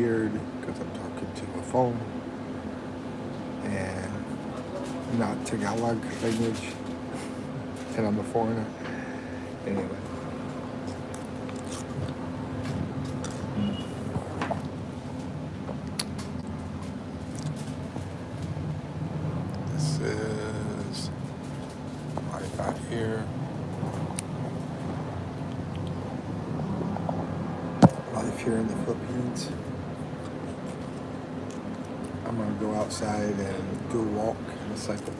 weird because I'm talking to a phone and not Tagalog language, and I'm a foreigner. Anyway. This is life out here. Life here in the Philippines. I'm gonna go outside and do a walk in a second.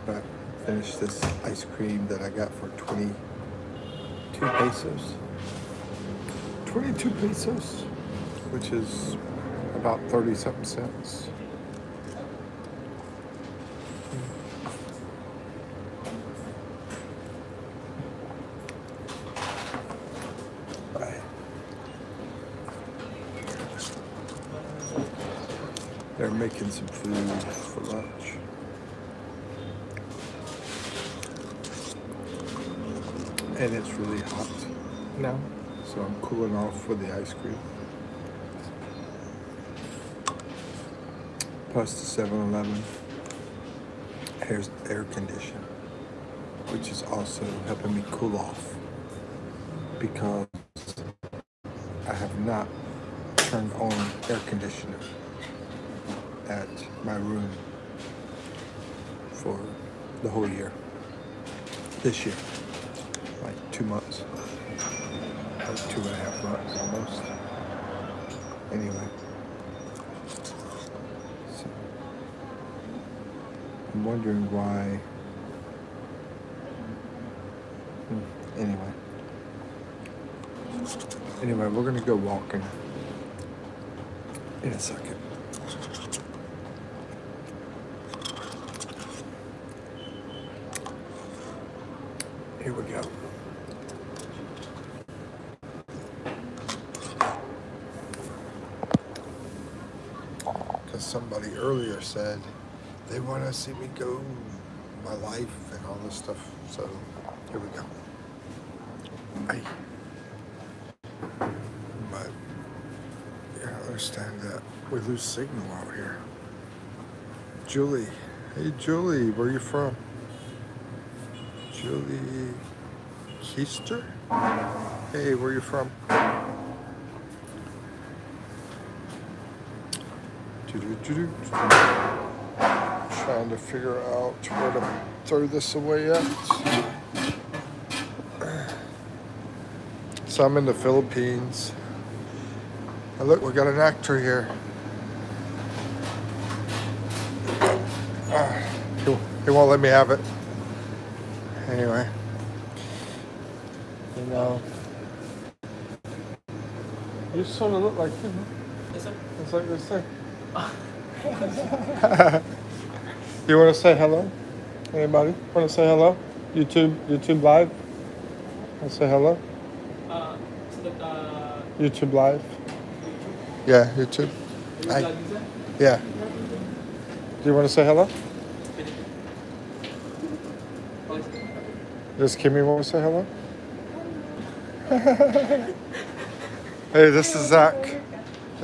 But finish this ice cream that I got for 22 pesos. 22 pesos, which is about 30 something cents. They're making some food for lunch. And it's really hot now, so I'm cooling off with the ice cream. Plus the 7-Eleven air conditioner, which is also helping me cool off because I have not turned on air conditioner at my room for the whole year. This year. Like 2 months. Like 2.5 months almost. Anyway. So I'm wondering why. Anyway, we're gonna go walking in a second. Here we go. Because somebody earlier said they want to see me go, my life and all this stuff. So here we go. Hey. But yeah, I understand that we lose signal out here. Julie. Hey Julie, where you from? Julie Keister? Hey, where you from? Trying to figure out where to throw this away at. So I'm in the Philippines. And look, we got an actor here. He won't let me have it. Anyway, you know, you sort of look like him. Yes, sir. It's like this thing. You want to say hello? Anybody want to say hello? YouTube live. Want to say hello? YouTube live. Yeah, YouTube. Hi. Yeah. Do you want to say hello? Does Kimmy want to say hello? Hey, this is Zach.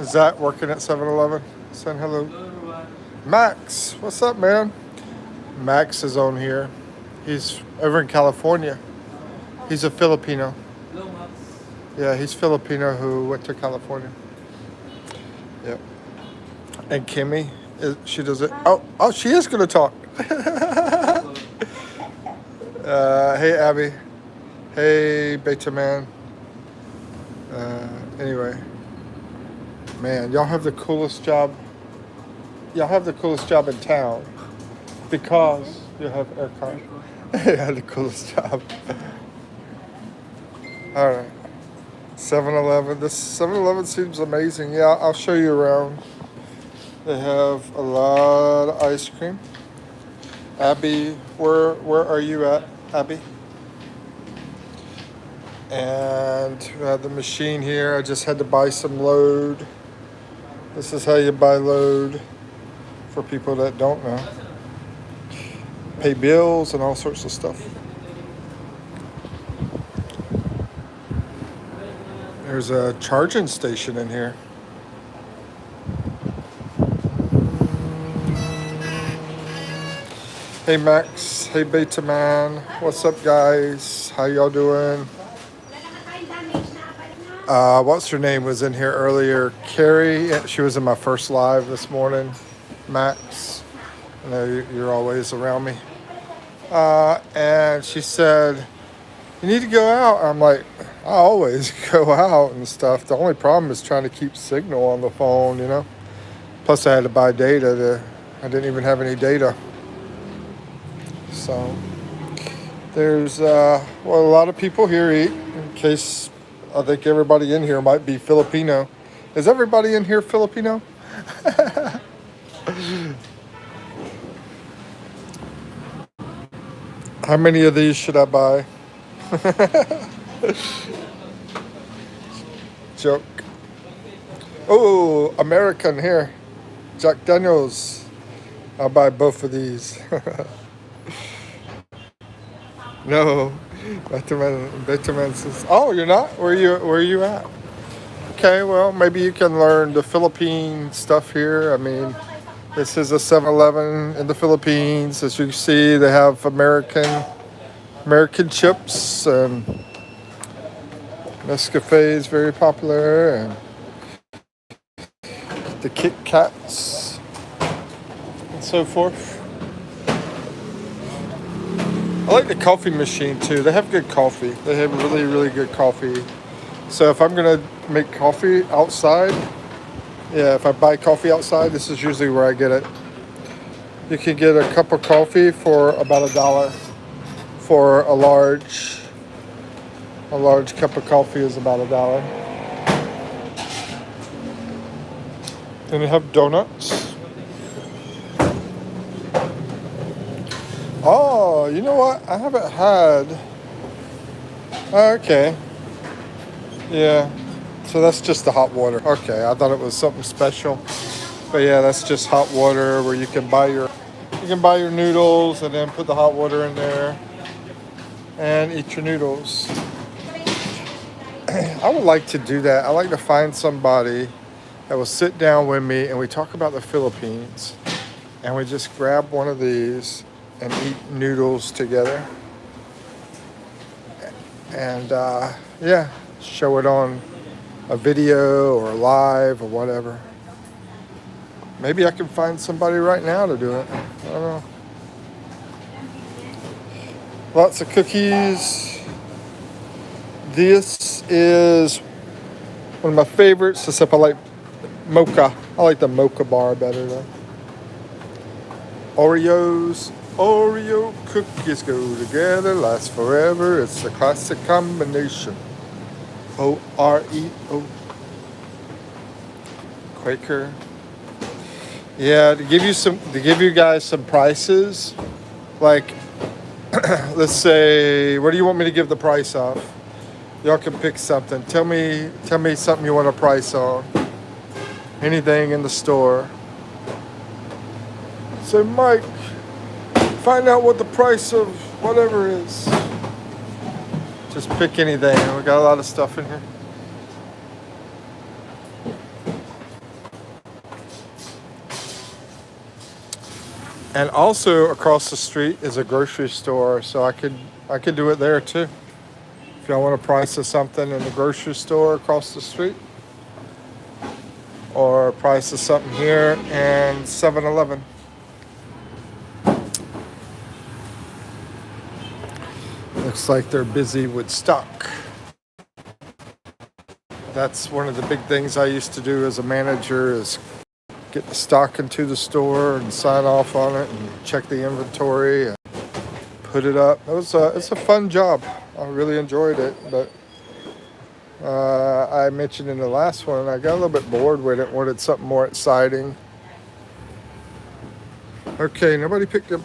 Zach working at 7-Eleven. Saying hello. Hello, everyone. Max, what's up, man? Max is on here. He's over in California. He's a Filipino. Hello, Max. Yeah, he's Filipino who went to California. Yep. And Kimmy, she does it. Oh, she is going to talk. Hey, Abby. Hey, Beta Man. Anyway. Man, y'all have the coolest job. Y'all have the coolest job in town because you have aircon. You have the coolest job. All right. 7-Eleven. This 7-Eleven seems amazing. Yeah, I'll show you around. They have a lot of ice cream. Abby, where are you at, Abby? And we have the machine here. I just had to buy some load. This is how you buy load for people that don't know. Pay bills and all sorts of stuff. There's a charging station in here. Hey Max, hey Beta Man, what's up guys? How y'all doing? What's her name was in here earlier? Carrie, she was in my first live this morning. Max, I know you're always around me. And she said, you need to go out. I'm like, I always go out and stuff. The only problem is trying to keep signal on the phone, you know? Plus I had to buy data. I didn't even have any data. So there's, well, a lot of people here eat. In case, I think everybody in here might be Filipino. Is everybody in here Filipino? How many of these should I buy? Joke. Oh, American here. Jack Daniels. I'll buy both of these. No. Betterman says, oh, you're not? Where are you at? Okay, well, maybe you can learn the Philippine stuff here. I mean, this is a 7-Eleven in the Philippines. As you see, they have American chips, and Nescafe is very popular, and the Kit Kats and so forth. I like the coffee machine too. They have good coffee. They have really, really good coffee. So if I'm gonna make coffee outside, yeah, if I buy coffee outside, this is usually where I get it. You can get a cup of coffee for about $1. For a large cup of coffee is about $1. Then you have donuts. Oh, you know what? I haven't had. Okay. Yeah. So that's just the hot water. Okay, I thought it was something special. But yeah, that's just hot water where you can buy your noodles and then put the hot water in there and eat your noodles. I would like to do that. I like to find somebody that will sit down with me and we talk about the Philippines and we just grab one of these and eat noodles together. And yeah, show it on a video or live or whatever. Maybe I can find somebody right now to do it. I don't know. Lots of cookies. This is one of my favorites, except I like mocha. I like the mocha bar better though. Oreos. Oreo cookies go together, last forever. It's a classic combination. Oreo. Quaker. Yeah, to give you guys some prices, like let's say, what do you want me to give the price of? Y'all can pick something. Tell me something you want a price on. Anything in the store. So Mike, find out what the price of whatever is. Just pick anything. We got a lot of stuff in here. And also across the street is a grocery store, so I could do it there too. If y'all want a price of something in the grocery store across the street, or a price of something here in 7-Eleven. Looks like they're busy with stock. That's one of the big things I used to do as a manager is get the stock into the store and sign off on it and check the inventory and put it up. It's a fun job. I really enjoyed it, but I mentioned in the last one I got a little bit bored with it. Wanted something more exciting. Okay, nobody picked up.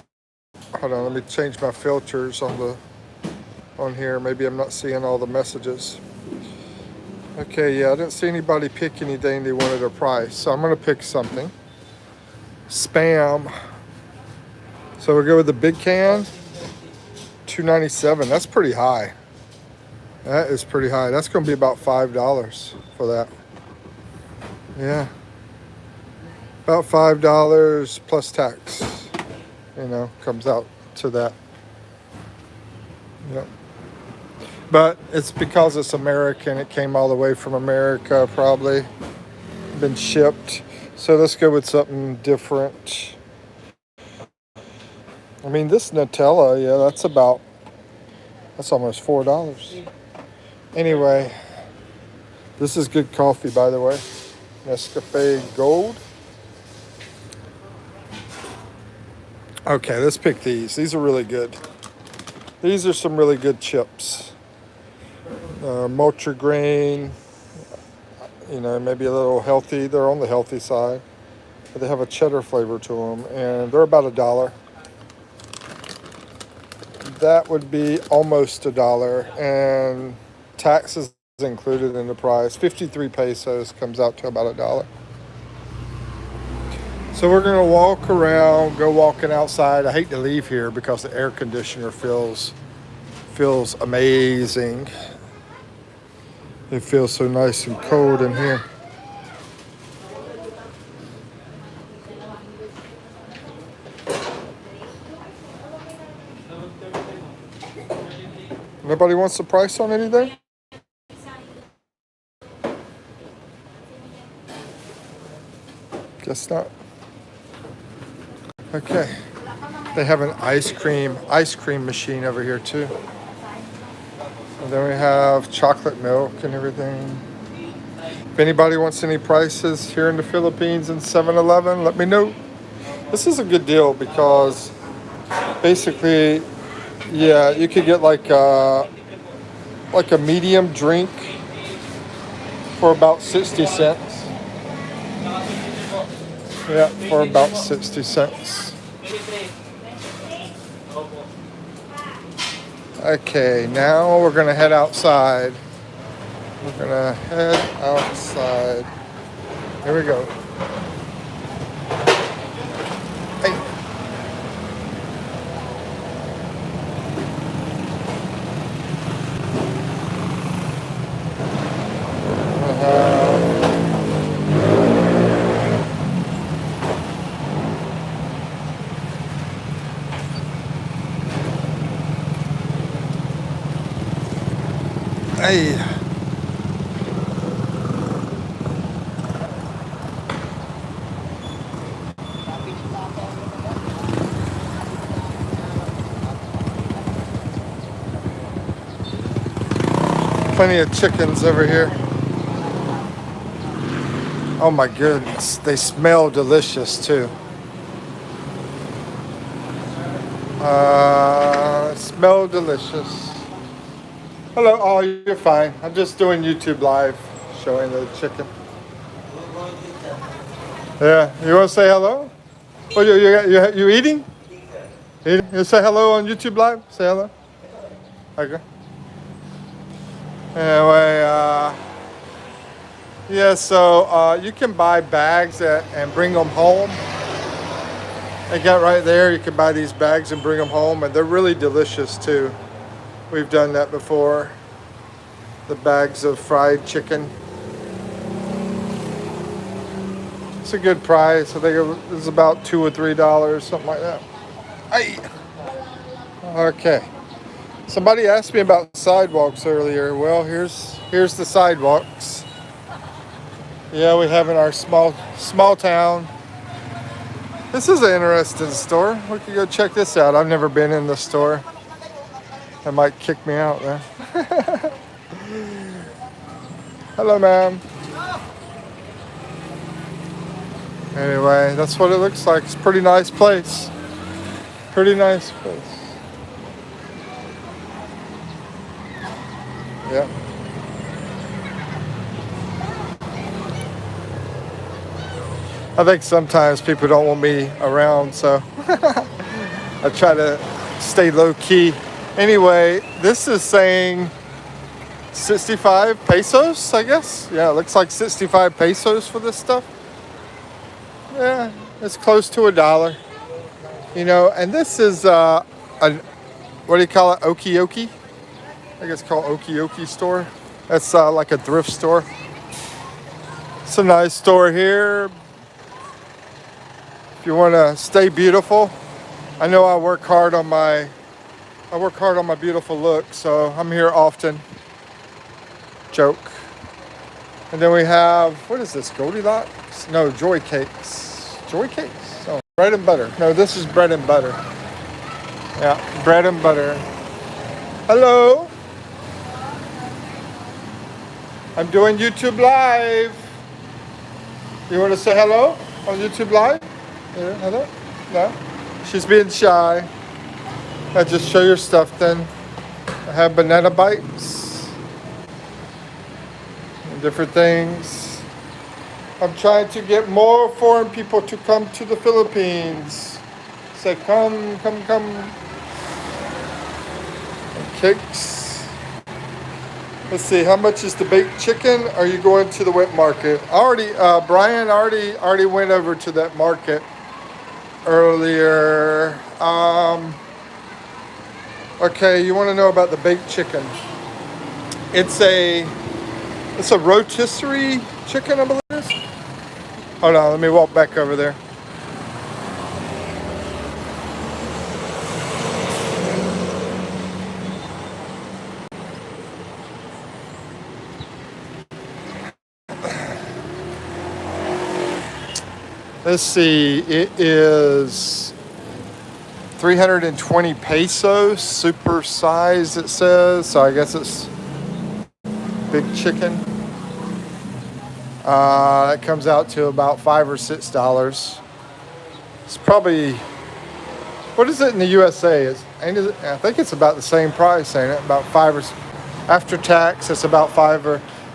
Hold on, let me change my filters on here. Maybe I'm not seeing all the messages. Okay, yeah, I didn't see anybody pick anything they wanted a price, so I'm gonna pick something. Spam. So we'll go with the big can. $2.97. That's pretty high. That is pretty high. That's gonna be about $5 for that. Yeah. About $5 plus tax. You know, comes out to that. Yep. But it's because it's American. It came all the way from America, probably been shipped. So let's go with something different. I mean, this Nutella, yeah, that's almost $4. Anyway, this is good coffee, by the way. Nescafe Gold. Okay, let's pick these. These are really good. These are some really good chips. Multigrain, you know, maybe a little healthy. They're on the healthy side, but they have a cheddar flavor to them, and they're about $1. That would be almost $1, and taxes included in the price. 53 pesos comes out to about $1. So we're gonna walk around, go walking outside. I hate to leave here because the air conditioner feels amazing. It feels so nice and cold in here. Nobody wants the price on anything? Guess not. Okay. They have an ice cream machine over here too. And then we have chocolate milk and everything. If anybody wants any prices here in the Philippines in 7-Eleven, let me know. This is a good deal because basically, yeah, you could get like a medium drink for about 60 cents. Yeah, for about 60 cents. Okay, now we're gonna head outside. We're gonna head outside. Here we go. Hey. Hey. Plenty of chickens over here. Oh my goodness, they smell delicious too. Smell delicious. Hello, oh, you're fine. I'm just doing YouTube live, showing the chicken. Yeah, you want to say hello? Oh, you eating? Eating? You say hello on YouTube live? Say hello. Okay. Anyway, yeah, so you can buy bags and bring them home. They got right there, you can buy these bags and bring them home, and they're really delicious too. We've done that before. The bags of fried chicken. It's a good price. I think it's about $2 or $3, something like that. Hey. Okay. Somebody asked me about sidewalks earlier. Well, here's the sidewalks. Yeah, we have in our small town. This is an interesting store. We could go check this out. I've never been in the store. They might kick me out there. Hello, ma'am. Anyway, that's what it looks like. It's a pretty nice place. Pretty nice place. Yeah. I think sometimes people don't want me around, so I try to stay low key. Anyway, this is saying 65 pesos, I guess. Yeah, it looks like 65 pesos for this stuff. Yeah, it's close to $1. You know, and this is what do you call it? Okioki? I think it's called Okioki store. That's like a thrift store. It's a nice store here. If you want to stay beautiful, I know I work hard on my beautiful look, so I'm here often. Joke. And then we have, what is this, Goldilocks? No, Joy Cakes. Joy Cakes? Oh, bread and butter. No, this is bread and butter. Yeah, bread and butter. Hello. I'm doing YouTube Live. You want to say hello on YouTube Live? Yeah, hello? No? She's being shy. I just show your stuff then. I have banana bites and different things. I'm trying to get more foreign people to come to the Philippines. Say, come, come, come. And cakes. Let's see, how much is the baked chicken? Are you going to the wet market? Brian already went over to that market earlier. Okay, you want to know about the baked chicken? It's a rotisserie chicken, I believe it is. Hold on, let me walk back over there. Let's see, it is 320 pesos, super size it says, so I guess it's big chicken. That comes out to about $5 or $6. It's probably, what is it in the USA? I think it's about the same price, ain't it? About after tax, it's about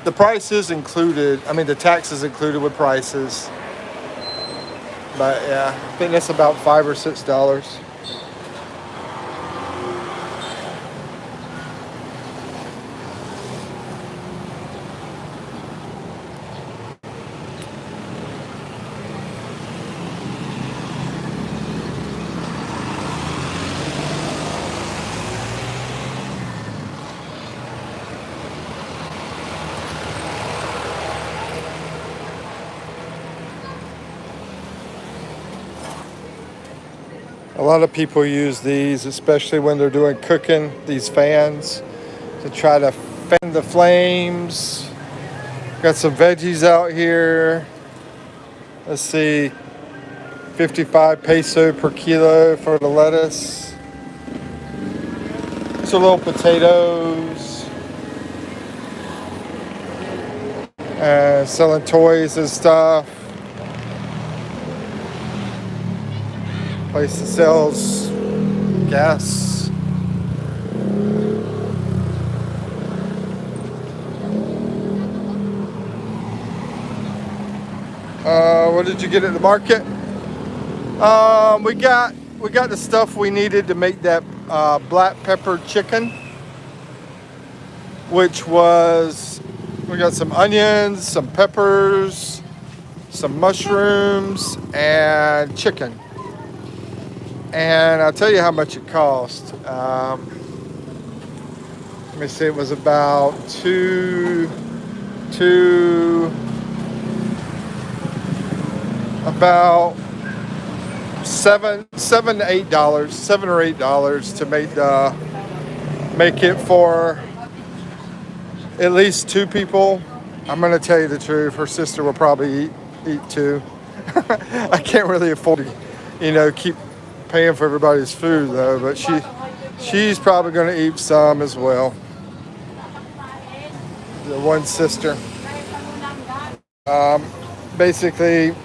the price is included, the tax is included with prices. But yeah, I think that's about $5 or $6. A lot of people use these, especially when they're doing cooking, these fans, to try to fan the flames. Got some veggies out here. Let's see, 55 peso per kilo for the lettuce. Some little potatoes. Selling toys and stuff. Place that sells gas. What did you get at the market? We got the stuff we needed to make that black pepper chicken, which was, we got some onions, some peppers, some mushrooms, and chicken. And I'll tell you how much it cost. Let me see, it was about about $7 or $8 to make it for at least two people. I'm gonna tell you the truth. Her sister will probably eat two. I can't really afford to, keep paying for everybody's food though, but she's probably going to eat some as well. The one sister. Basically,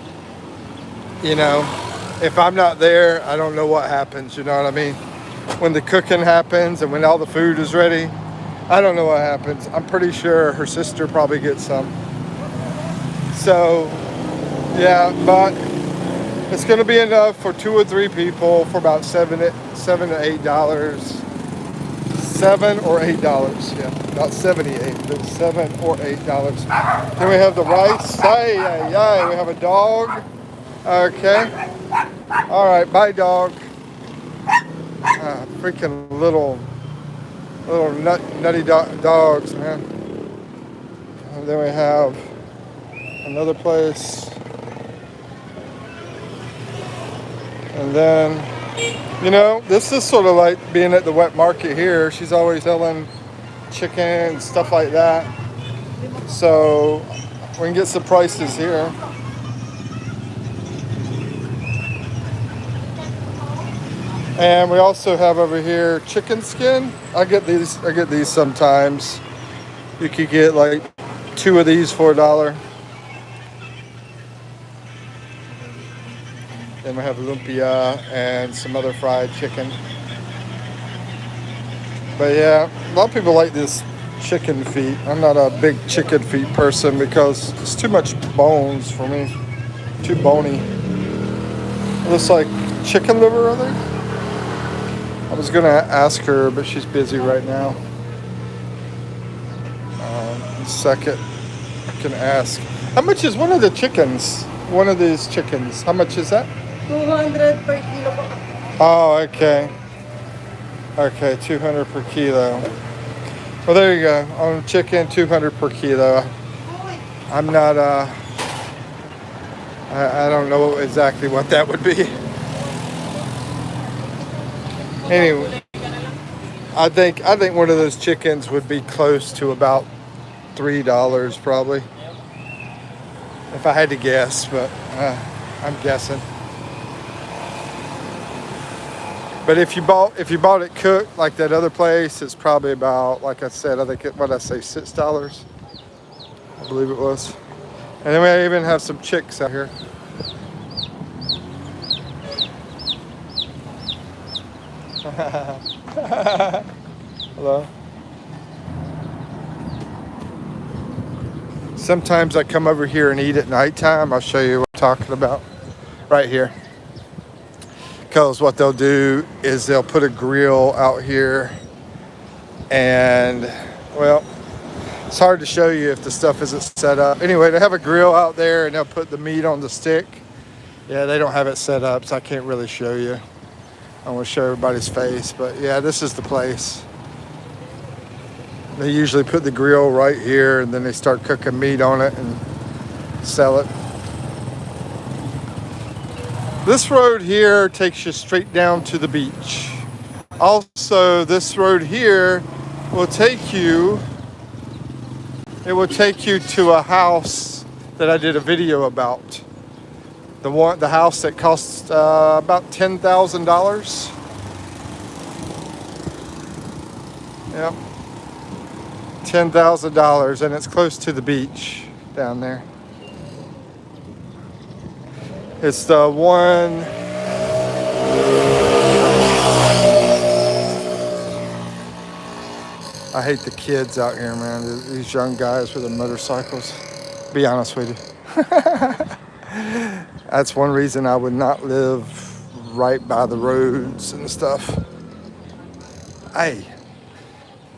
if I'm not there, I don't know what happens, you know what I mean? When the cooking happens and when all the food is ready, I don't know what happens. I'm pretty sure her sister probably gets some. So, yeah, but it's going to be enough for 2 or 3 people for about $7 to $8. $7 or $8, yeah, not 78, but $7 or $8. Then we have the rice. We have a dog. Okay. All right, bye, dog. Freaking little nutty dogs, man. And then we have another place. And then You know, this is sort of like being at the wet market here. She's always selling chicken and stuff like that. So we can get some prices here. And we also have over here chicken skin. I get these sometimes. You could get like 2 of these for $1. Then we have lumpia and some other fried chicken. But yeah, a lot of people like this chicken feet. I'm not a big chicken feet person because it's too much bones for me. Too bony. It looks like chicken liver, I think. I was gonna ask her, but she's busy right now. In a second, I can ask. How much is one of the chickens? One of these chickens. How much is that? 200 per kilo po. Oh, okay. Okay, 200 per kilo. Well, there you go. On chicken, 200 per kilo. I'm not, I don't know exactly what that would be. Anyway, I think one of those chickens would be close to about $3 probably. If I had to guess, but I'm guessing. But if you bought it cooked like that other place, it's probably about, like I said, I think what I say, $6. I believe it was. And then we even have some chicks out here. Hello. Sometimes I come over here and eat at nighttime. I'll show you what I'm talking about right here. Because what they'll do is they'll put a grill out here, and well, it's hard to show you if the stuff isn't set up. Anyway, they have a grill out there and they'll put the meat on the stick. Yeah, they don't have it set up, so I can't really show you. I want to show everybody's face, but yeah, this is the place. They usually put the grill right here and then they start cooking meat on it and sell it. This road here takes you straight down to the beach. Also, this road here will take you to a house that I did a video about. The house that cost about $10,000. Yep. $10,000, and it's close to the beach down there. It's the one. I hate the kids out here, man. These young guys with their motorcycles. Be honest with you. That's one reason I would not live right by the roads and stuff. Hey,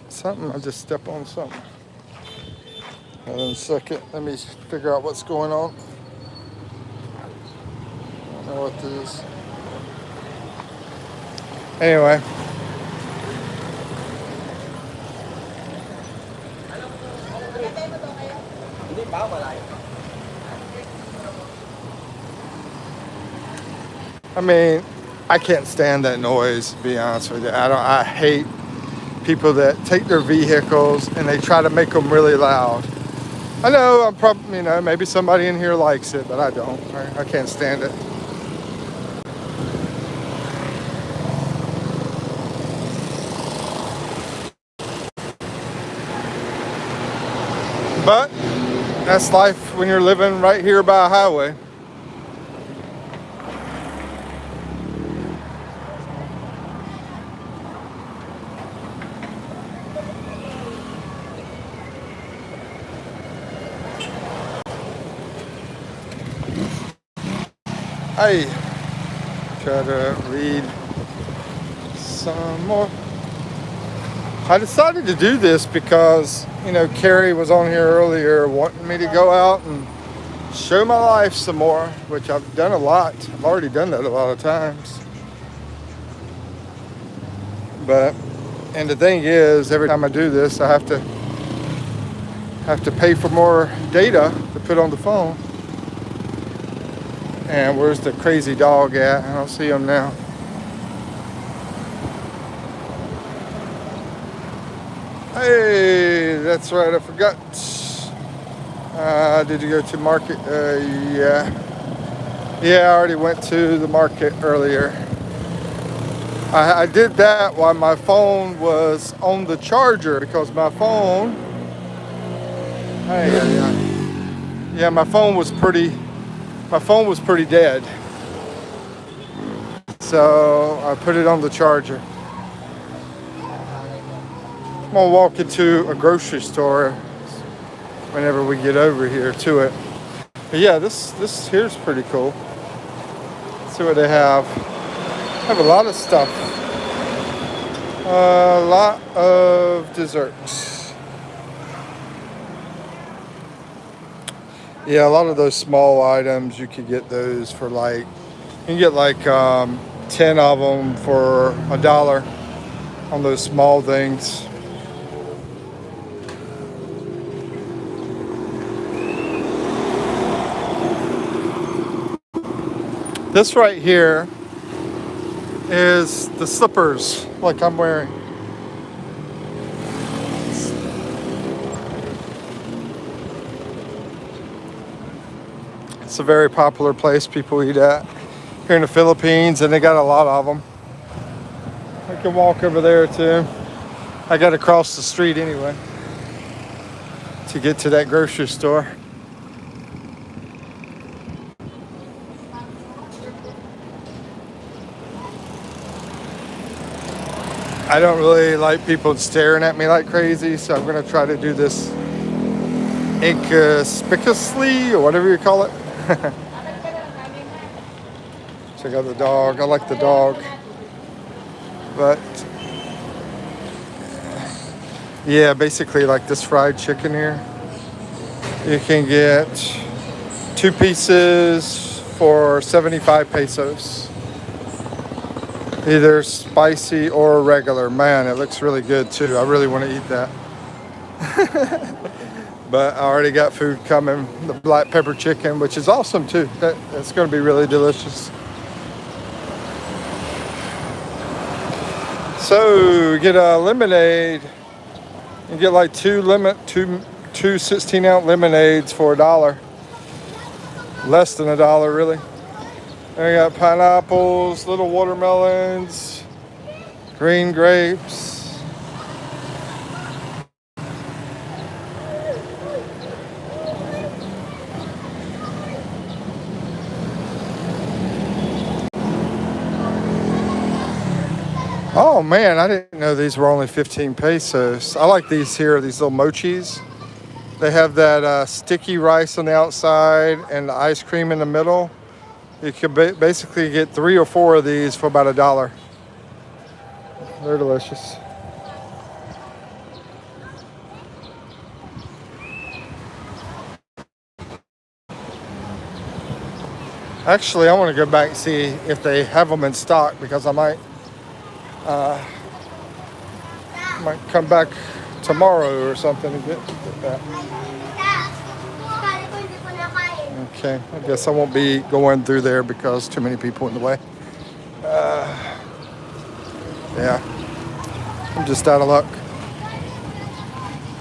something, I just stepped on something. Hold on a second, let me figure out what's going on. I don't know what this is. Anyway. I mean, I can't stand that noise, to be honest with you. I hate people that take their vehicles and they try to make them really loud. I know I'm probably, maybe somebody in here likes it, but I don't. I can't stand it. But that's life when you're living right here by a highway. I try to read some more. I decided to do this because, Carrie was on here earlier wanting me to go out and show my life some more, which I've done a lot. I've already done that a lot of times. And the thing is, every time I do this, I have to pay for more data to put on the phone. And where's the crazy dog at? I don't see him now. Hey, that's right, I forgot. Did you go to market? Yeah. Yeah, I already went to the market earlier. I did that while my phone was on the charger because my phone, hey, yeah, my phone was pretty dead. So I put it on the charger. I'm gonna walk into a grocery store whenever we get over here to it. But yeah, this here's pretty cool. Let's see what they have. They have a lot of stuff. A lot of desserts. Yeah, a lot of those small items you could get those for like you can get like 10 of them for $1 on those small things. This right here is the slippers like I'm wearing. It's a very popular place people eat at here in the Philippines, and they got a lot of them. I can walk over there too. I got to cross the street anyway to get to that grocery store. I don't really like people staring at me like crazy, so I'm going to try to do this inconspicuously or whatever you call it. Check out the dog. I like the dog. But yeah, basically like this fried chicken here. You can get 2 pieces for 75 pesos. Either spicy or regular. Man, it looks really good too. I really want to eat that. But I already got food coming. The black pepper chicken, which is awesome too. That's going to be really delicious. So get a lemonade. You get like two 16-ounce lemonades for $1. Less than $1, really. And we got pineapples, little watermelons, green grapes. Oh man, I didn't know these were only 15 pesos. I like these here, these little mochis. They have that sticky rice on the outside and the ice cream in the middle. You can basically get 3 or 4 of these for about $1. They're delicious. Actually, I want to go back and see if they have them in stock because I might come back tomorrow or something to get that. Okay, I guess I won't be going through there because too many people in the way. Yeah, I'm just out of luck.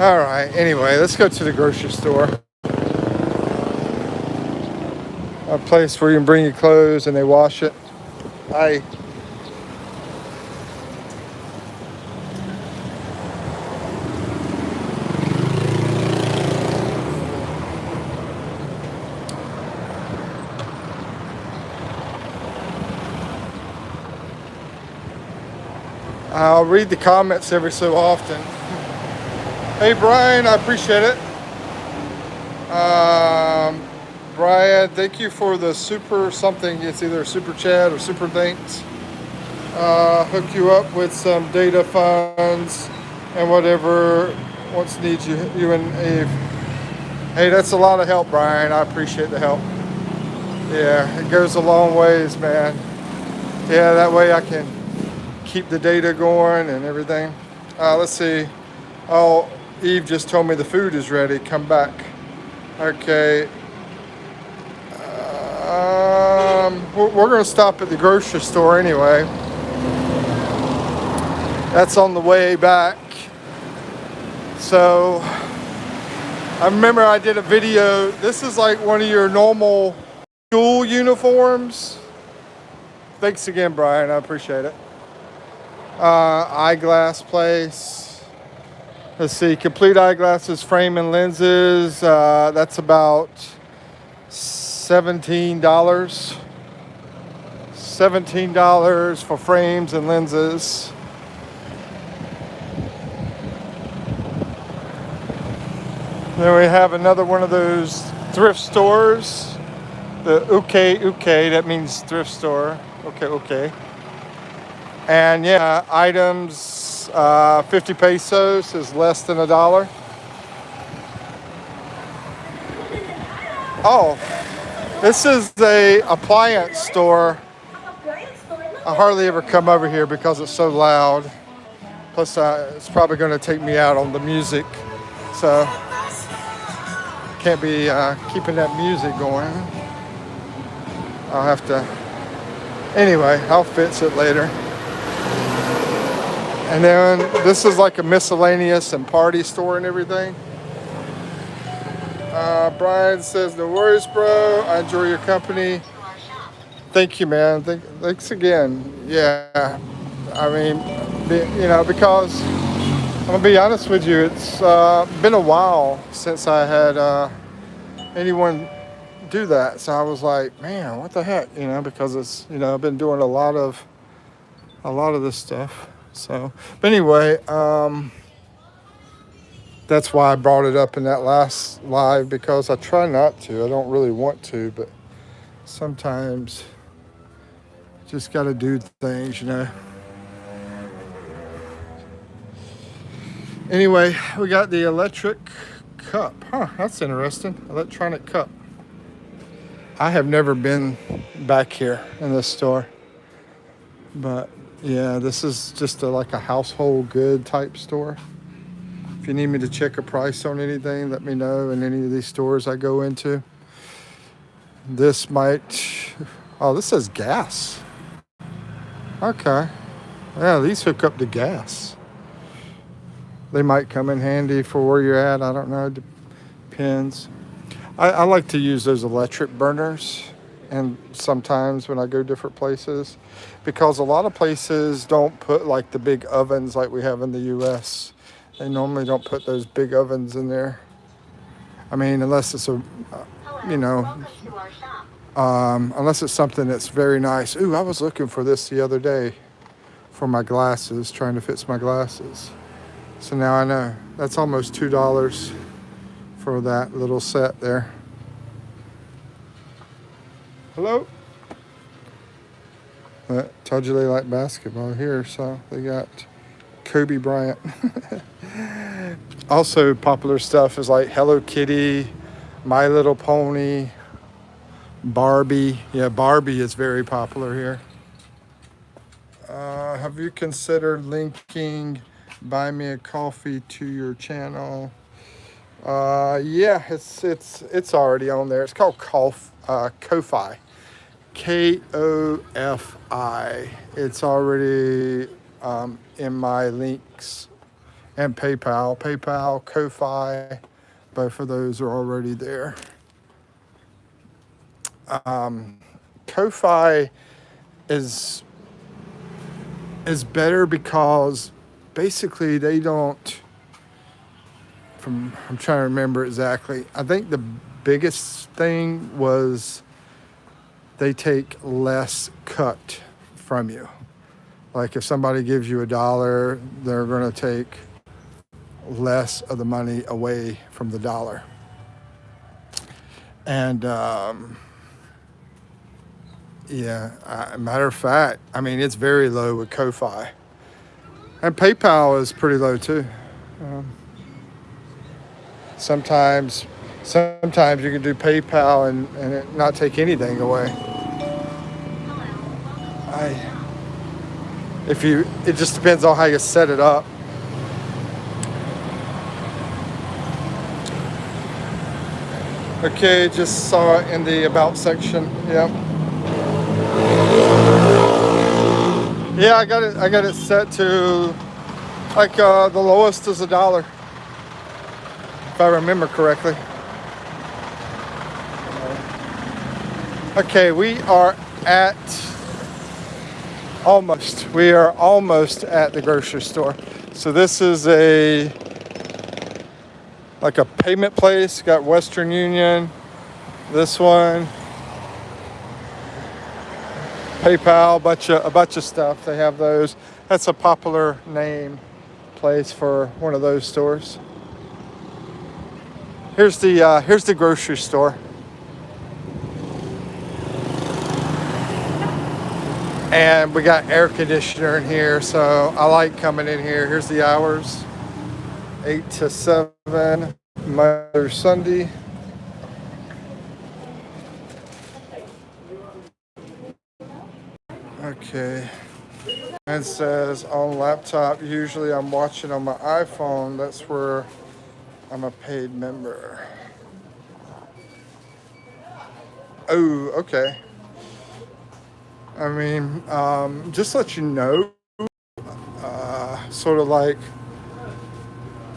All right, anyway, let's go to the grocery store. A place where you can bring your clothes and they wash it. I'll read the comments every so often. Hey Brian, I appreciate it. Brian, thank you for the super something. It's either super chat or super thanks. Hook you up with some data funds and whatever once needs you and Eve. Hey, that's a lot of help, Brian. I appreciate the help. Yeah, it goes a long ways, man. Yeah, that way I can keep the data going and everything. Let's see. Oh, Eve just told me the food is ready. Come back. Okay. We're going to stop at the grocery store anyway. That's on the way back. So I remember I did a video. This is like one of your normal school uniforms. Thanks again, Brian. I appreciate it. Eyeglass place. Let's see. Complete eyeglasses, frame and lenses. That's about $17. $17 for frames and lenses. Then we have another one of those thrift stores. The Uke, that means thrift store. Okay. And yeah, items, 50 pesos is less than $1. Oh, this is a appliance store. I hardly ever come over here because it's so loud. Plus, it's probably going to take me out on the music. So, can't be keeping that music going. I'll have to... Anyway, I'll fix it later. And then this is like a miscellaneous and party store and everything. Brian says, no worries, bro. I enjoy your company. Thank you, man. Thanks again. Yeah. I mean, because I'm going to be honest with you, it's been a while since I had anyone do that. So I was like, man, what the heck? Because it's, I've been doing a lot of this stuff. So, but anyway, that's why I brought it up in that last live, because I try not to. I don't really want to, but sometimes just got to do things, Anyway, we got the electric cup. Huh, that's interesting. Electronic cup. I have never been back here in this store. But yeah, this is just like a household good type store. If you need me to check a price on anything, let me know in any of these stores I go into. This might... Oh, this says gas. Okay. Yeah, these hook up to gas. They might come in handy for where you're at. I don't know. Depends. I like to use those electric burners, and sometimes when I go different places, because a lot of places don't put like the big ovens like we have in the U.S. They normally don't put those big ovens in there. I mean, unless it's unless it's something that's very nice. Ooh, I was looking for this the other day for my glasses, trying to fix my glasses. So now I know. That's almost $2 for that little set there. Hello? Told you they like basketball here, so they got Kobe Bryant. Also popular stuff is like Hello Kitty, My Little Pony, Barbie. Yeah, Barbie is very popular here. Have you considered linking Buy Me a Coffee to your channel? Yeah, it's already on there. It's called Ko-Fi. Kofi. It's already in my links, and PayPal, Ko-Fi. Both of those are already there. Ko-Fi is better because basically they don't. I'm trying to remember exactly. I think the biggest thing was they take less cut from you. Like if somebody gives you $1, they're going to take less of the money away from the dollar. And matter of fact, I mean, it's very low with Ko-Fi. And PayPal is pretty low too. Sometimes you can do PayPal and it not take anything away. It just depends on how you set it up. Okay, just saw it in the about section. Yep. Yeah, I got it set to like the lowest is $1. if I remember correctly. Okay, we are almost at the grocery store. So this is like a payment place. Got Western Union, this one, PayPal, a bunch of stuff. They have those. That's a popular name place for one of those stores. Here's the grocery store. And we got air conditioner in here, so I like coming in here. Here's the hours, 8 to 7, Monday through Sunday. Okay. And it says on laptop, usually I'm watching on my iPhone. That's where I'm a paid member. Oh, okay. I mean, just to let you know, sort of like,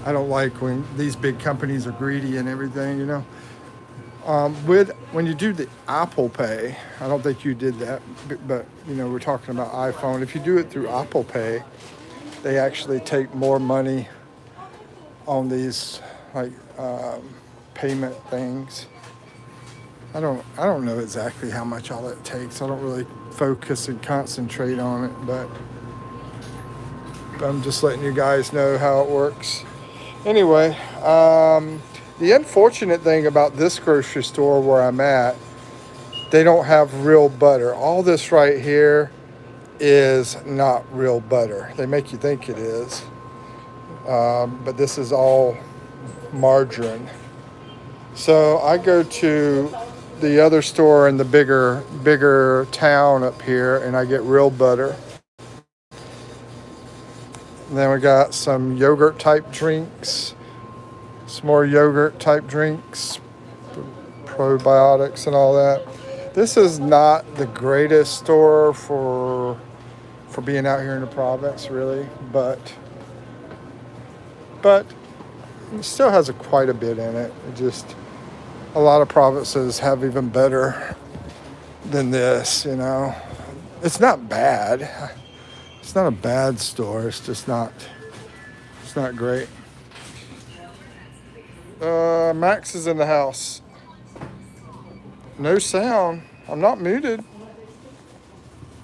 I don't like when these big companies are greedy and everything, you know. When you do the Apple Pay, I don't think you did that, but you know, we're talking about iPhone. If you do it through Apple Pay, they actually take more money on these like payment things. I don't know exactly how much all it takes. I don't really focus and concentrate on it, but I'm just letting you guys know how it works. Anyway, the unfortunate thing about this grocery store where I'm at, they don't have real butter. All this right here is not real butter. They make you think it is, but this is all margarine. So I go to the other store in the bigger town up here, and I get real butter. And then we got some yogurt type drinks, some more yogurt type drinks, probiotics and all that. This is not the greatest store for being out here in the province, really, but it still has quite a bit in it. It just, a lot of provinces have even better than this, you know. It's not bad. It's not a bad store. It's just not great. Max is in the house. No sound. I'm not muted.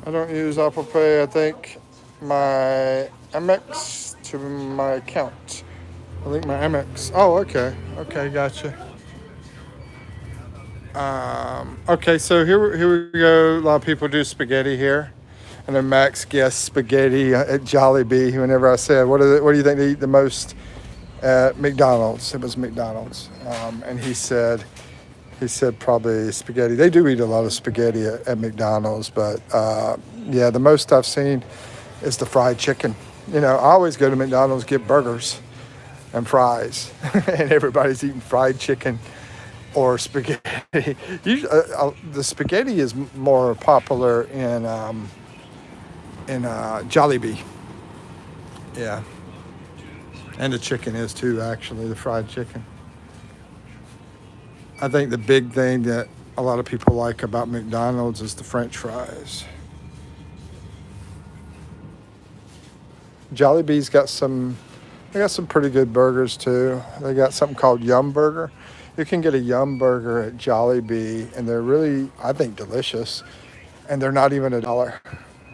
I don't use Apple Pay. I think my Amex to my account. I think my Amex. Oh, okay. Okay, gotcha. Okay, so here we go. A lot of people do spaghetti here. And then Max guessed spaghetti at Jollibee. Whenever I said, what do you think they eat the most at McDonald's? It was McDonald's. And he said probably spaghetti. They do eat a lot of spaghetti at McDonald's, but yeah, the most I've seen is the fried chicken. You know, I always go to McDonald's, get burgers and fries, and everybody's eating fried chicken or spaghetti. Usually, the spaghetti is more popular in Jollibee. Yeah. And the chicken is too, actually, the fried chicken. I think the big thing that a lot of people like about McDonald's is the French fries. Jollibee's got some pretty good burgers too. They got something called Yum Burger. You can get a Yum Burger at Jollibee, and they're really, I think, delicious. And they're not even $1.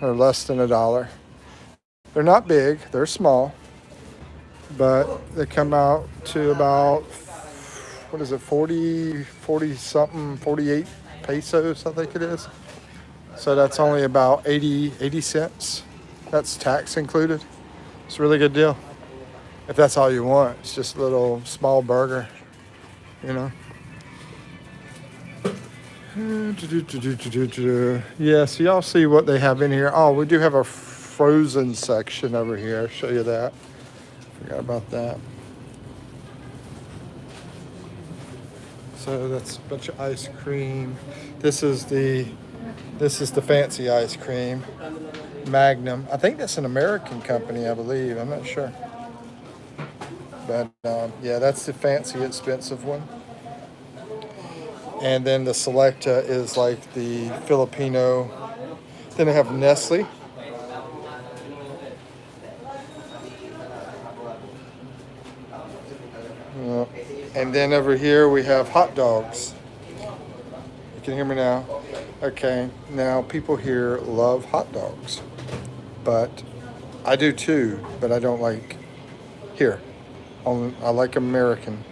They're less than $1. They're not big, they're small, but they come out to about, what is it, 40 something, 48 pesos, I think it is. So that's only about 80 cents. That's tax included. It's a really good deal. If that's all you want, it's just a little small burger, you know. Yeah, so y'all see what they have in here. Oh, we do have a frozen section over here. I'll show you that. Forgot about that. So that's a bunch of ice cream. This is the fancy ice cream, Magnum. I think that's an American company, I believe. I'm not sure. But yeah, that's the fancy, expensive one. And then the Selecta is like the Filipino. Then they have Nestle. Uh, and then over here we have hot dogs. You can hear me now? Okay. Now people here love hot dogs, but I do too. But I don't like here. I like American.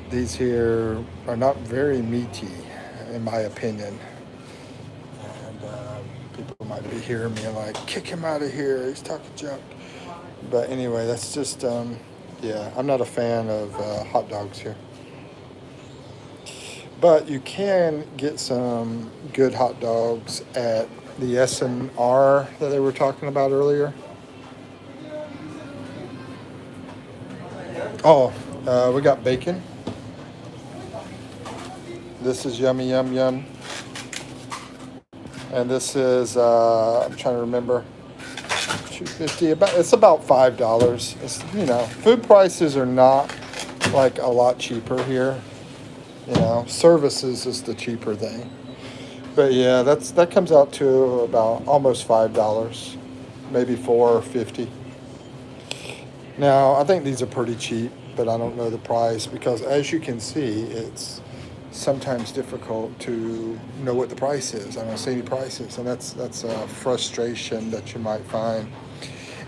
These here are not very meaty, in my opinion. And people might be hearing me like, kick him out of here. He's talking junk. But anyway, that's just, yeah, I'm not a fan of hot dogs here. But you can get some good hot dogs at the S&R that they were talking about earlier. Oh, we got bacon. This is yummy, yum, yum. And this is, I'm trying to remember, $2.50. It's about $5. It's, you know, food prices are not like a lot cheaper here. You know, services is the cheaper thing. But yeah, that comes out to about almost $5, maybe $4.50. Now I think these are pretty cheap, but I don't know the price because, as you can see, it's sometimes difficult to know what the price is. I don't see any prices, and that's a frustration that you might find.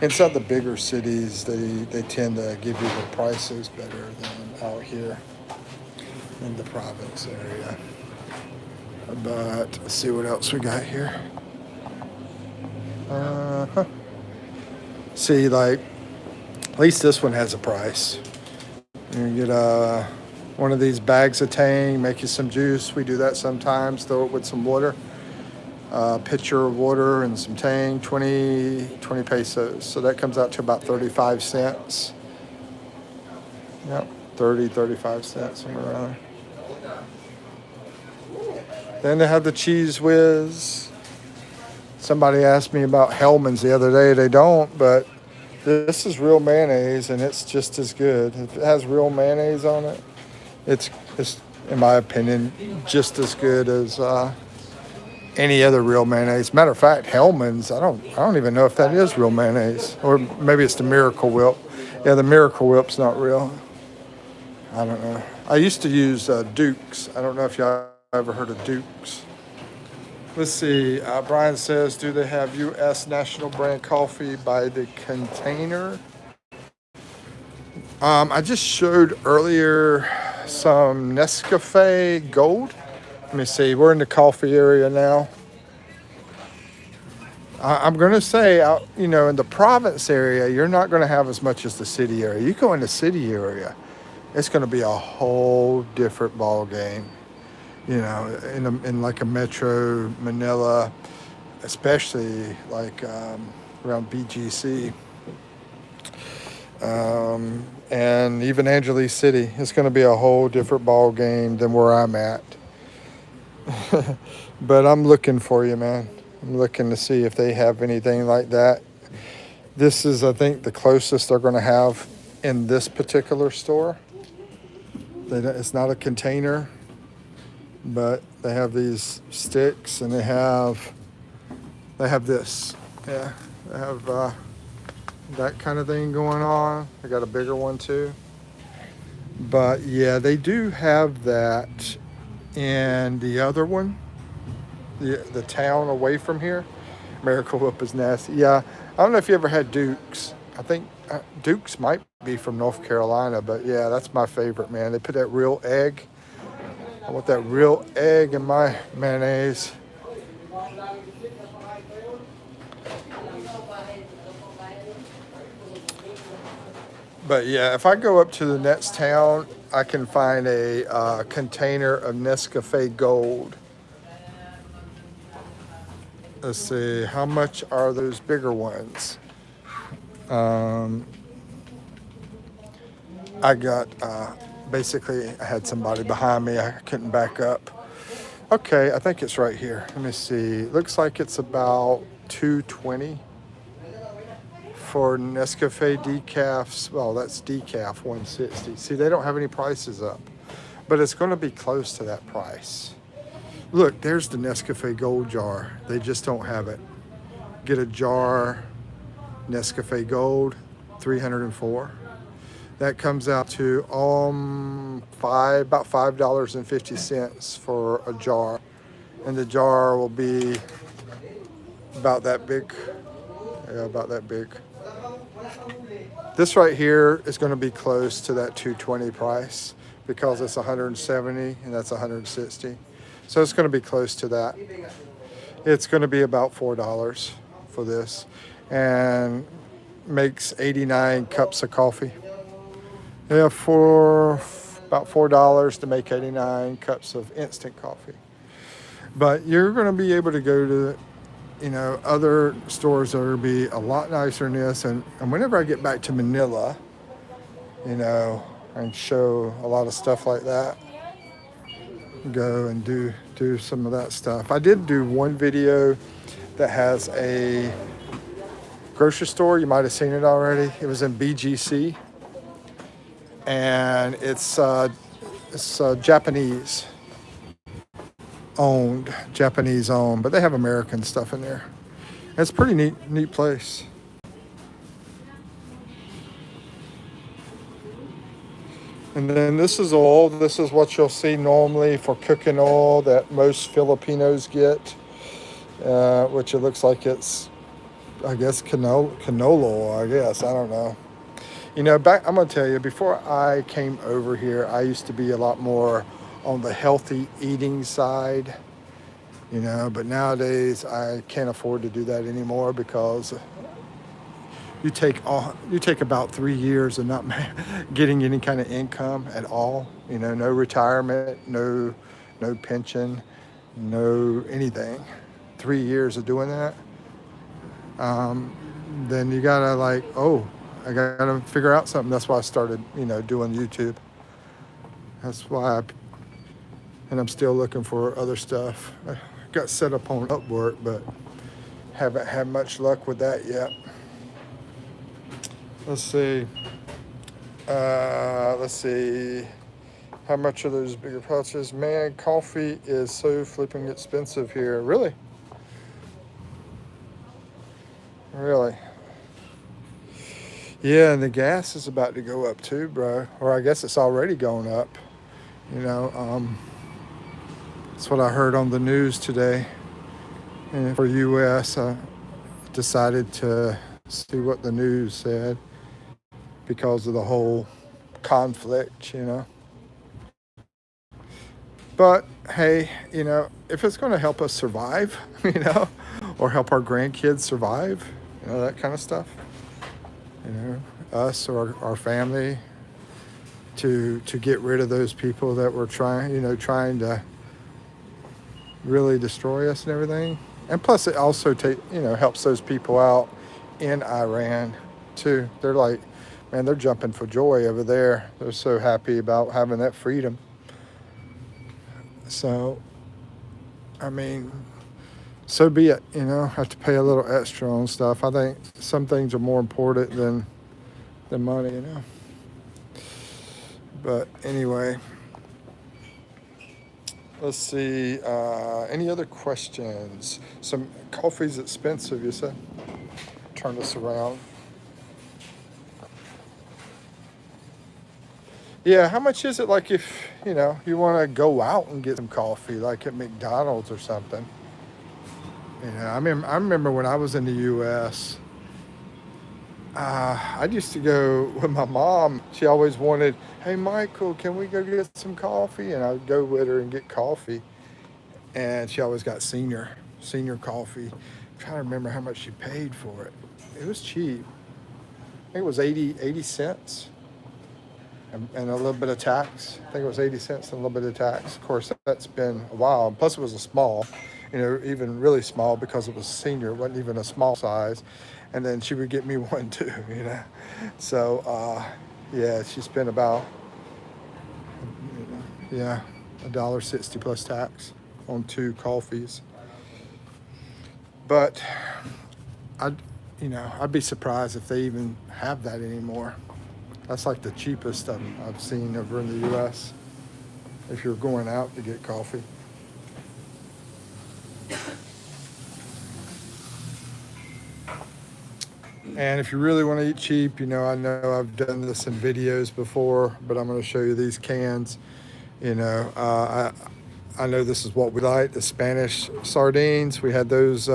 In some of the bigger cities, they tend to give you the prices better than out here in the province area. But let's see what else we got here. See, like, at least this one has a price. You get one of these bags of Tang, make you some juice. We do that sometimes, throw it with some water. Pitcher of water and some Tang, 20 pesos. So that comes out to about 35 cents. Yep, 35 cents, somewhere around there. Then they have the Cheese Whiz. Somebody asked me about Hellman's the other day. They don't, but this is real mayonnaise, and it's just as good. If it has real mayonnaise on it, it's in my opinion, just as good as any other real mayonnaise. Matter of fact, Hellman's, I don't even know if that is real mayonnaise, or maybe it's the Miracle Whip. Yeah, the Miracle Whip's not real. I don't know. I used to use Duke's. I don't know if y'all ever heard of Duke's. Let's see. Brian says, do they have U.S. national brand coffee by the container? I just showed earlier some Nescafe Gold. Let me see. We're in the coffee area now. I'm going to say, you know, in the province area, you're not going to have as much as the city area. You go in the city area, it's going to be a whole different ball game. You know, in like a metro Manila, especially like around BGC, and even Angeles City, it's going to be a whole different ball game than where I'm at. But I'm looking for you, man. I'm looking to see if they have anything like that. This is, I think, the closest they're going to have in this particular store. It's not a container, but they have these sticks, and they have this. Yeah, they have that kind of thing going on. They got a bigger one too. But yeah, they do have that in the other one, the town away from here. Miracle Whip is nasty. Yeah, I don't know if you ever had Duke's. I think Duke's might be from North Carolina, but yeah, that's my favorite, man. They put that real egg. I want that real egg in my mayonnaise. But yeah, if I go up to the next town, I can find a container of Nescafe Gold. Let's see, how much are those bigger ones? I got, basically, I had somebody behind me. I couldn't back up. Okay, I think it's right here. Let me see. Looks like it's about $2.20 for Nescafe decafs. Well, that's decaf 160. See, they don't have any prices up, but it's going to be close to that price. Look, there's the Nescafe Gold jar. They just don't have it. Get a jar, Nescafe Gold, 304. That comes out to about $5.50 for a jar, and the jar will be about that big. Yeah, about that big. This right here is going to be close to that 220 price because it's 170 and that's 160. So it's going to be close to that. It's going to be about $4 for this, and makes 89 cups of coffee. Yeah, for about $4 to make 89 cups of instant coffee. But you're going to be able to go to, other stores that will be a lot nicer than this. And whenever I get back to Manila, and show a lot of stuff like that, go and do some of that stuff. I did do one video that has a grocery store. You might have seen it already. It was in BGC. And it's Japanese owned, but they have American stuff in there. It's a pretty neat place. And then this is oil. This is what you'll see normally for cooking oil that most Filipinos get, which it looks like it's, I guess, canola oil, I guess. I don't know. I'm going to tell you, before I came over here, I used to be a lot more on the healthy eating side, but nowadays I can't afford to do that anymore because you take about 3 years of not getting any kind of income at all, no retirement, no pension, no anything. 3 years of doing that. Then you gotta I gotta figure out something. That's why I started, doing YouTube. That's why and I'm still looking for other stuff. I got set up on Upwork, but haven't had much luck with that yet. Let's see. How much are those bigger pouches? Man, coffee is so flipping expensive here. Really? Yeah, and the gas is about to go up too, bro. Or I guess it's already going up. That's what I heard on the news today. And for U.S., I decided to see what the news said because of the whole conflict, But hey, if it's going to help us survive, or help our grandkids survive, that kind of stuff. Us or our family, to get rid of those people that were trying to really destroy us and everything. And plus it also helps those people out in Iran too. They're like, man, they're jumping for joy over there. They're so happy about having that freedom. So, so be it, have to pay a little extra on stuff. I think some things are more important than money, But anyway, let's see. Any other questions? Some coffee's expensive, you said? Turn this around. Yeah, how much is it like if, you want to go out and get some coffee, like at McDonald's or something? I remember when I was in the U.S., I used to go with my mom. She always wanted, hey, Michael, can we go get some coffee? And I would go with her and get coffee. And she always got senior coffee. I'm trying to remember how much she paid for it. It was cheap. I think it was 80 cents and a little bit of tax. I think it was 80 cents and a little bit of tax. Of course, that's been a while. Plus, it was a small, even really small because it was senior. It wasn't even a small size. And then she would get me one too, So, yeah, she spent about, $1.60 plus tax on 2 coffees. But you know, I'd be surprised if they even have that anymore. That's like the cheapest I've seen over in the U.S. if you're going out to get coffee. And if you really want to eat cheap, you know I've done this in videos before, but I'm going to show you these cans. You know, I know this is what we like, the Spanish sardines. We had those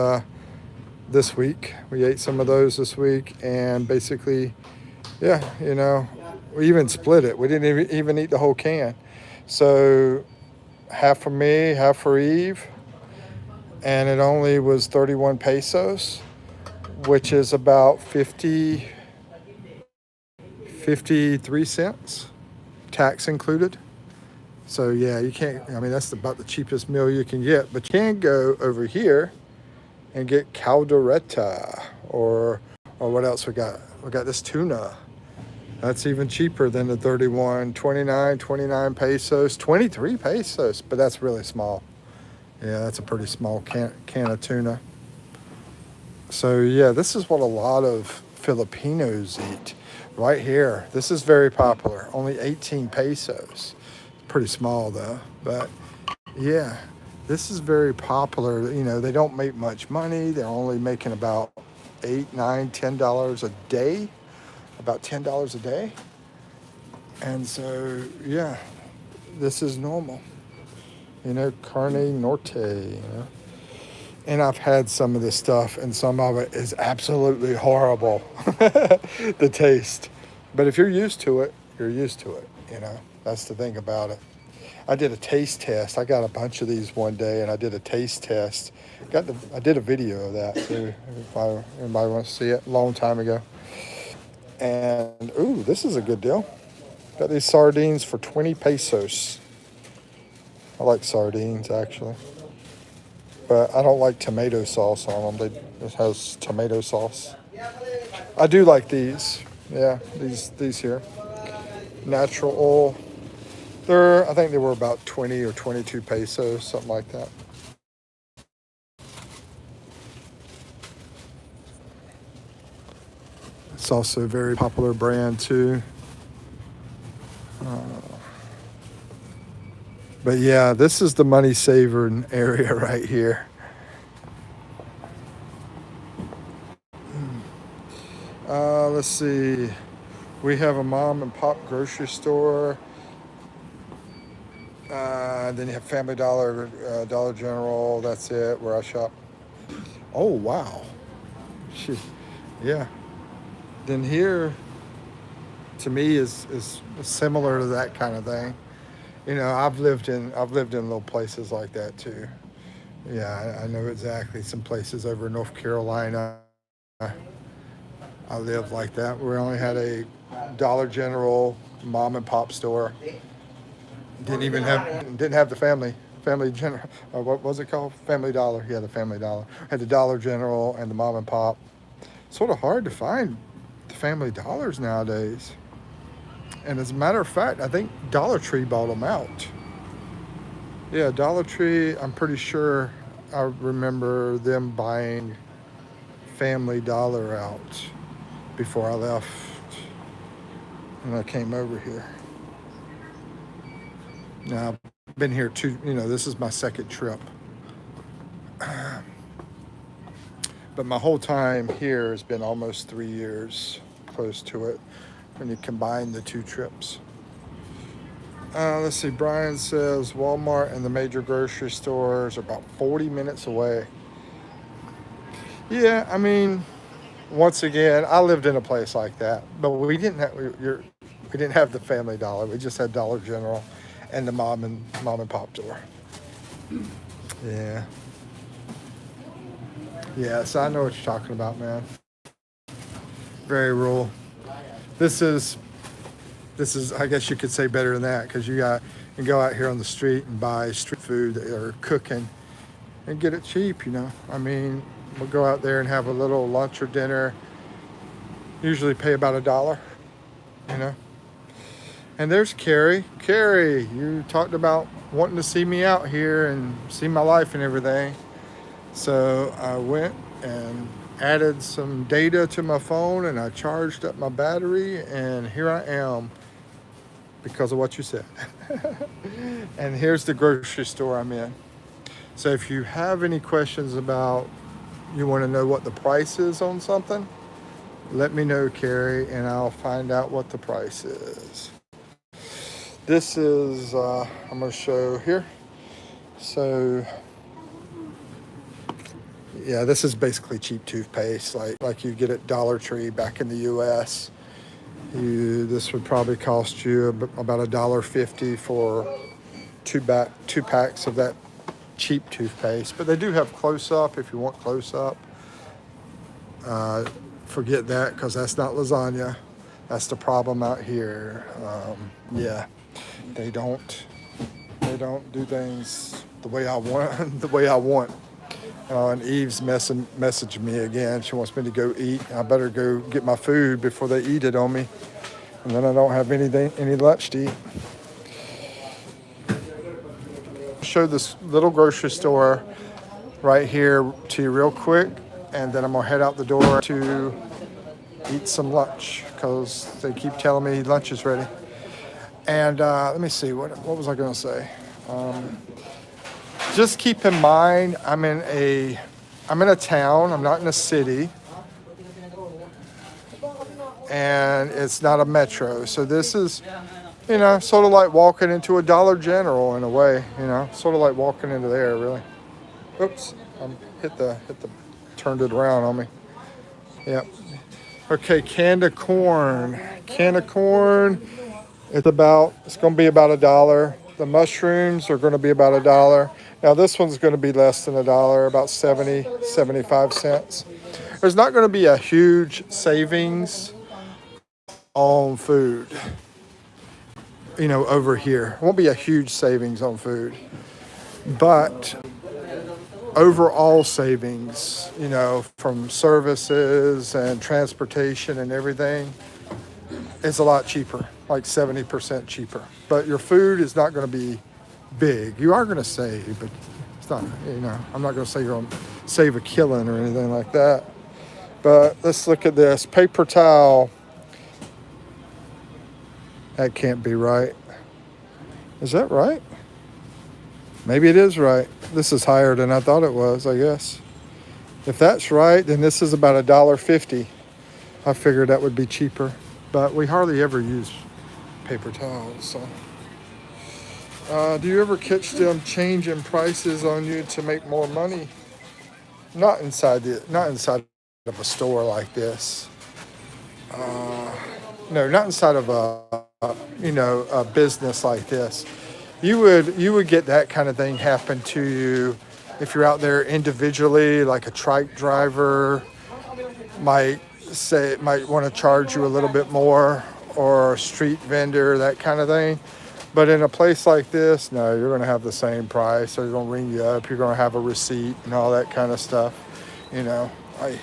this week. We ate some of those this week, and basically, yeah, you know, we even split it. We didn't even eat the whole can. So half for me, half for Eve, and it only was 31 pesos, which is about 53 cents, tax included. So yeah, you can't, I mean, that's about the cheapest meal you can get, but you can go over here and get caldereta or what else we got? We got this tuna. That's even cheaper than the 31, 29 pesos, 23 pesos, but that's really small. Yeah, that's a pretty small can of tuna. So yeah, this is what a lot of Filipinos eat right here. This is very popular, only 18 pesos. Pretty small though, but yeah, this is very popular. You know, they don't make much money. They're only making about $8, $9, $10 a day, about $10 a day. And so, yeah, this is normal. You know, carne norte, you know. And I've had some of this stuff, and some of it is absolutely horrible, the taste. But if you're used to it, you're used to it, you know. That's the thing about it. I did a taste test. I got a bunch of these one day, and I did a taste test. I did a video of that, too, if anybody wants to see it, a long time ago. And, ooh, this is a good deal. Got these sardines for 20 pesos. I like sardines, actually. But I don't like tomato sauce on them. It has tomato sauce. I do like these. Yeah, these here. Natural oil. I think they were about 20 or 22 pesos, something like that. It's also a very popular brand too. But yeah, this is the money saving area right here. Let's see. We have a mom and pop grocery store. Then you have Family Dollar, Dollar General. That's it, where I shop. Oh, wow. Yeah. Then here, to me, is similar to that kind of thing. You know, I've lived in little places like that too. Yeah, I know exactly. Some places over in North Carolina, I lived like that. We only had a Dollar General mom and pop store. Didn't have the Family General. What was it called? Family Dollar. Yeah, the Family Dollar. Had the Dollar General and the mom and pop. Sort of hard to find the Family Dollars nowadays. And as a matter of fact, I think Dollar Tree bought them out. Yeah, Dollar Tree, I'm pretty sure I remember them buying Family Dollar out before I left when I came over here. Now, I've been here this is my second trip. But my whole time here has been almost 3 years, close to it, when you combine the two trips. Let's see, Brian says Walmart and the major grocery stores are about 40 minutes away. Yeah, I mean, once again, I lived in a place like that, but we didn't have the Family Dollar. We just had Dollar General and the mom and pop store. Yeah. Yeah, so I know what you're talking about, man. Very rural. This is, I guess you could say, better than that, because you can go out here on the street and buy street food that are cooking and get it cheap, you know. I mean, we'll go out there and have a little lunch or dinner. Usually pay about $1, you know. And there's Carrie. Carrie, you talked about wanting to see me out here and see my life and everything. So I went and added some data to my phone and I charged up my battery, and here I am because of what you said. And here's the grocery store I'm in. So if you have any questions about, you want to know what the price is on something, let me know, Carrie, and I'll find out what the price is. This is, I'm going to show here. So, yeah, this is basically cheap toothpaste, like you get at Dollar Tree back in the U.S. This would probably cost you about $1.50 for two packs of that cheap toothpaste. But they do have close up if you want close up. Forget that, because that's not lasagna. That's the problem out here. Yeah, they don't do things the way I want. The way I want. And Eve's messaged me again. She wants me to go eat. I better go get my food before they eat it on me, and then I don't have any lunch to eat. Show this little grocery store right here to you real quick, and then I'm gonna head out the door to eat some lunch because they keep telling me lunch is ready. And let me see, what was I gonna say? Just keep in mind, I'm in a town. I'm not in a city, and it's not a metro. So this is, sort of like walking into a Dollar General in a way. Sort of like walking into there, really. Oops, turned it around on me. Yep. Okay, can of corn. Can of corn. It's going to be about $1. The mushrooms are going to be about $1. Now this one's going to be less than $1, about 75 cents. There's not going to be a huge savings on food, over here. It won't be a huge savings on food, but overall savings, from services and transportation and everything, is a lot cheaper, like 70% cheaper. But your food is not going to be big. You are going to save, but it's not, I'm not going to say you're going to save a killing or anything like that. But let's look at this. Paper towel. That can't be right. Is that right? Maybe it is right. This is higher than I thought it was, I guess. If that's right, then this is about $1.50. I figured that would be cheaper. But we hardly ever use paper towels. So, do you ever catch them changing prices on you to make more money? Not inside of a store like this. No, not inside of a business like this. You would get that kind of thing happen to you if you're out there individually, like a trike driver might want to charge you a little bit more, or a street vendor, that kind of thing. But in a place like this, no, you're going to have the same price. So they're going to ring you up. You're going to have a receipt and all that kind of stuff. I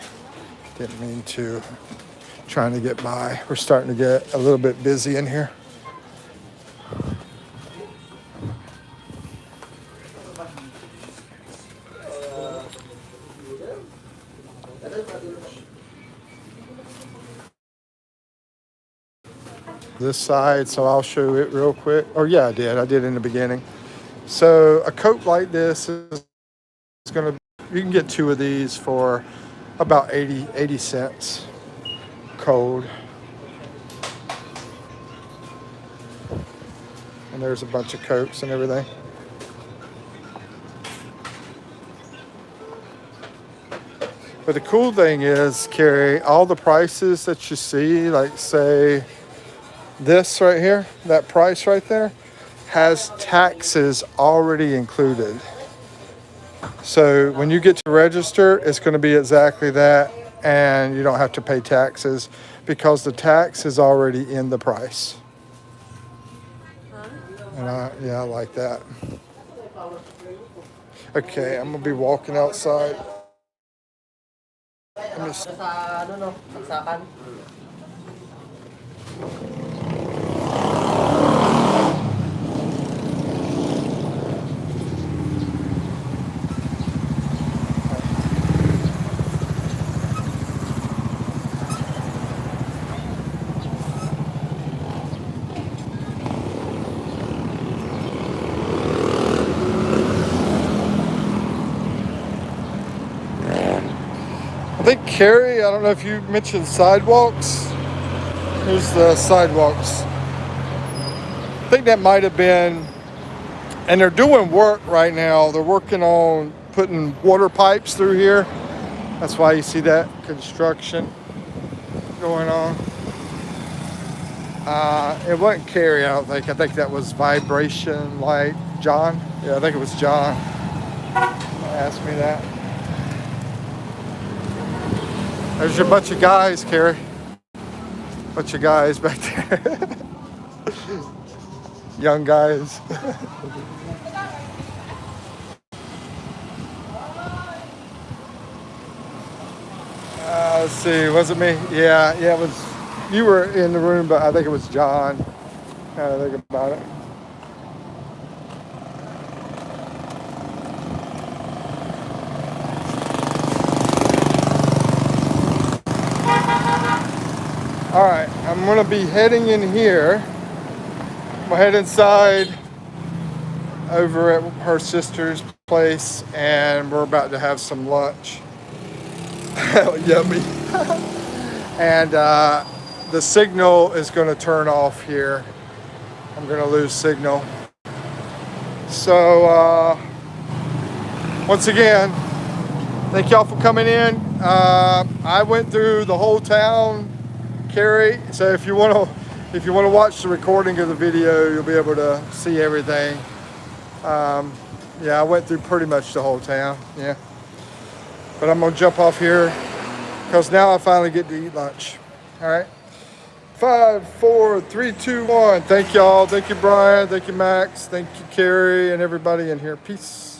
didn't mean to. Trying to get by. We're starting to get a little bit busy in here. This side, so I'll show it real quick. Oh yeah, I did in the beginning. So a coat like this is going to, you can get 2 of these for about 80 cents cold. And there's a bunch of Cokes and everything. But the cool thing is, Carrie, all the prices that you see, like say this right here, that price right there, has taxes already included. So when you get to register, it's going to be exactly that, and you don't have to pay taxes because the tax is already in the price. And I like that. Okay, I'm going to be walking outside. Let me see. I think Carrie, I don't know if you mentioned sidewalks. Here's the sidewalks. I think that might have been, and they're doing work right now. They're working on putting water pipes through here. That's why you see that construction going on. It wasn't Carrie, I don't think. I think that was Vibration Light. John? Yeah, I think it was John. Asked me that. There's your bunch of guys, Carrie. Bunch of guys back there. Young guys. Let's see, was it me? Yeah, it was. You were in the room, but I think it was John. Now that I think about it. All right, I'm gonna be heading in here. I'm gonna head inside over at her sister's place, and we're about to have some lunch. Yummy. And the signal is gonna turn off here. I'm gonna lose signal. So once again, thank y'all for coming in. I went through the whole town, Carrie. So if you want to watch the recording of the video, you'll be able to see everything. Yeah, I went through pretty much the whole town. Yeah, but I'm gonna jump off here because now I finally get to eat lunch. All right. 5, 4, 3, 2, 1. Thank y'all. Thank you, Brian. Thank you, Max. Thank you, Carrie, and everybody in here. Peace.